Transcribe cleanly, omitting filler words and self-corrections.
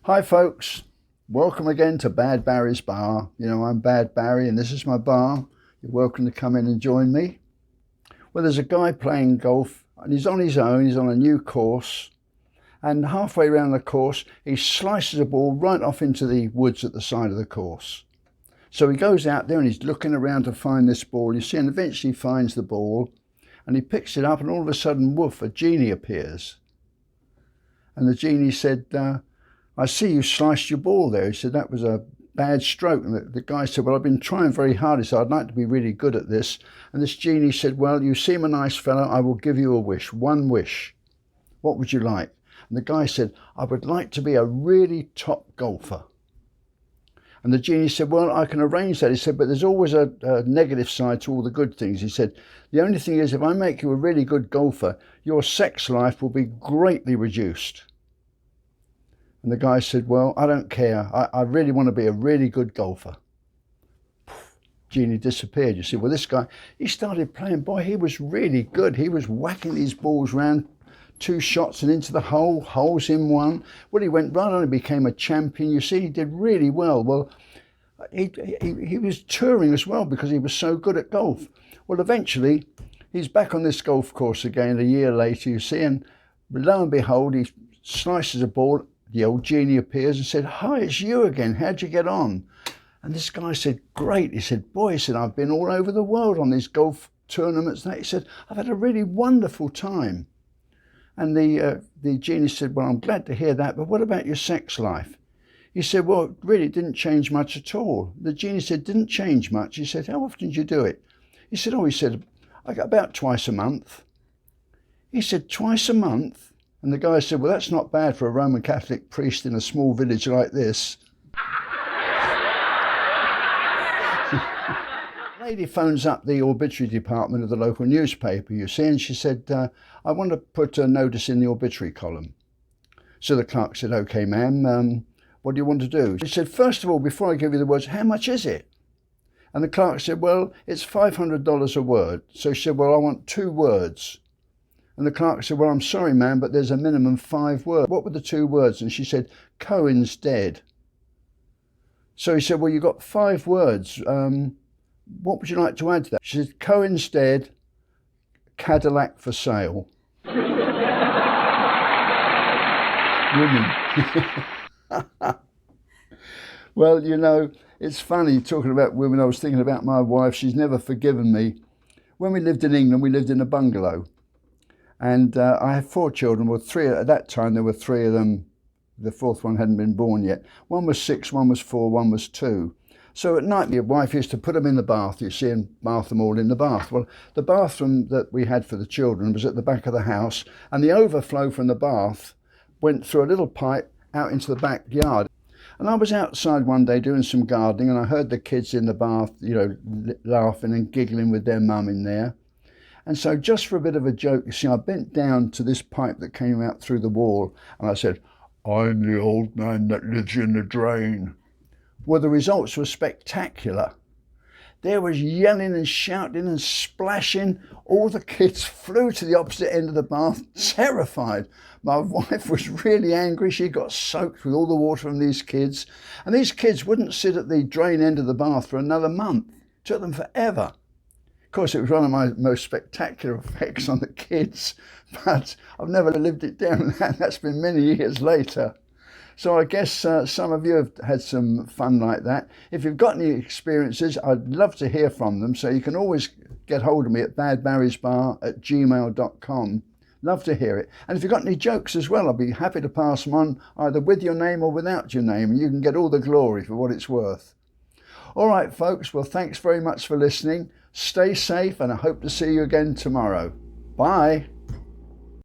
Hi folks, welcome again to Bad Barry's Bar. You know, I'm Bad Barry and this is my bar. You're welcome to come in and join me. Well, there's a guy playing golf and he's on his own, he's on a new course, and halfway around the course he slices a ball right off into the woods at the side of the course. So he goes out there and he's looking around to find this ball, you see, and eventually finds the ball and he picks it up and all of a sudden, woof, a genie appears. And the genie said, I see you sliced your ball there. He said, that was a bad stroke. And the guy said, well, I've been trying very hard. He said, I'd like to be really good at this. And this genie said, well, you seem a nice fellow. I will give you a wish, one wish. What would you like? And the guy said, I would like to be a really top golfer. And the genie said, well, I can arrange that. He said, but there's always a negative side to all the good things. He said, the only thing is, if I make you a really good golfer, your sex life will be greatly reduced. And the guy said, well, I don't care. I really want to be a really good golfer. Genie disappeared. You see, well, this guy, he started playing. Boy, he was really good. He was whacking these balls round, 2 shots and into the hole, holes in one. Well, he went right on and became a champion. You see, he did really well. Well, he was touring as well because he was so good at golf. Well, eventually, he's back on this golf course again a year later, you see, and lo and behold, he slices a ball. The old genie appears and said, hi, it's you again. How'd you get on? And this guy said, great. He said, boy, he said, I've been all over the world on these golf tournaments. He said, I've had a really wonderful time. And the genie said, well, I'm glad to hear that, but what about your sex life? He said, well, it really didn't change much at all. The genie said, didn't change much. He said, how often did you do it? He said, about twice a month. He said, twice a month? And the guy said, well, that's not bad for a Roman Catholic priest in a small village like this. The lady phones up the obituary department of the local newspaper, you see, and she said, I want to put a notice in the obituary column. So the clerk said, OK, ma'am, what do you want to do? She said, first of all, before I give you the words, how much is it? And the clerk said, well, it's $500 a word. So she said, well, I want 2 words. And the clerk said, well, I'm sorry, ma'am, but there's a minimum 5 words. What were the 2 words? And she said, Cohen's dead. So he said, well, you've got 5 words. What would you like to add to that? She said, Cohen's dead, Cadillac for sale. Women. Well, you know, it's funny talking about women. I was thinking about my wife. She's never forgiven me. When we lived in England, we lived in a bungalow. And I had 4 children, well 3, at that time there were 3 of them, the 4th one hadn't been born yet. One was 6, one was 4, one was 2. So at night my wife used to put them in the bath, you see, and bath them all in the bath. Well, the bathroom that we had for the children was at the back of the house, and the overflow from the bath went through a little pipe out into the backyard. And I was outside one day doing some gardening and I heard the kids in the bath, you know, laughing and giggling with their mum in there. And so just for a bit of a joke, you see, I bent down to this pipe that came out through the wall and I said, I'm the old man that lives in the drain. Well, the results were spectacular. There was yelling and shouting and splashing. All the kids flew to the opposite end of the bath, terrified. My wife was really angry. She got soaked with all the water from these kids. And these kids wouldn't sit at the drain end of the bath for another month. It took them forever. Of course, it was one of my most spectacular effects on the kids, but I've never lived it down. That's been many years later. So I guess some of you have had some fun like that. If you've got any experiences, I'd love to hear from them. So you can always get hold of me at badbarrysbar@gmail.com. Love to hear it. And if you've got any jokes as well, I'll be happy to pass them on either with your name or without your name, and you can get all the glory for what it's worth. All right, folks. Well, thanks very much for listening. Stay safe, and I hope to see you again tomorrow. Bye.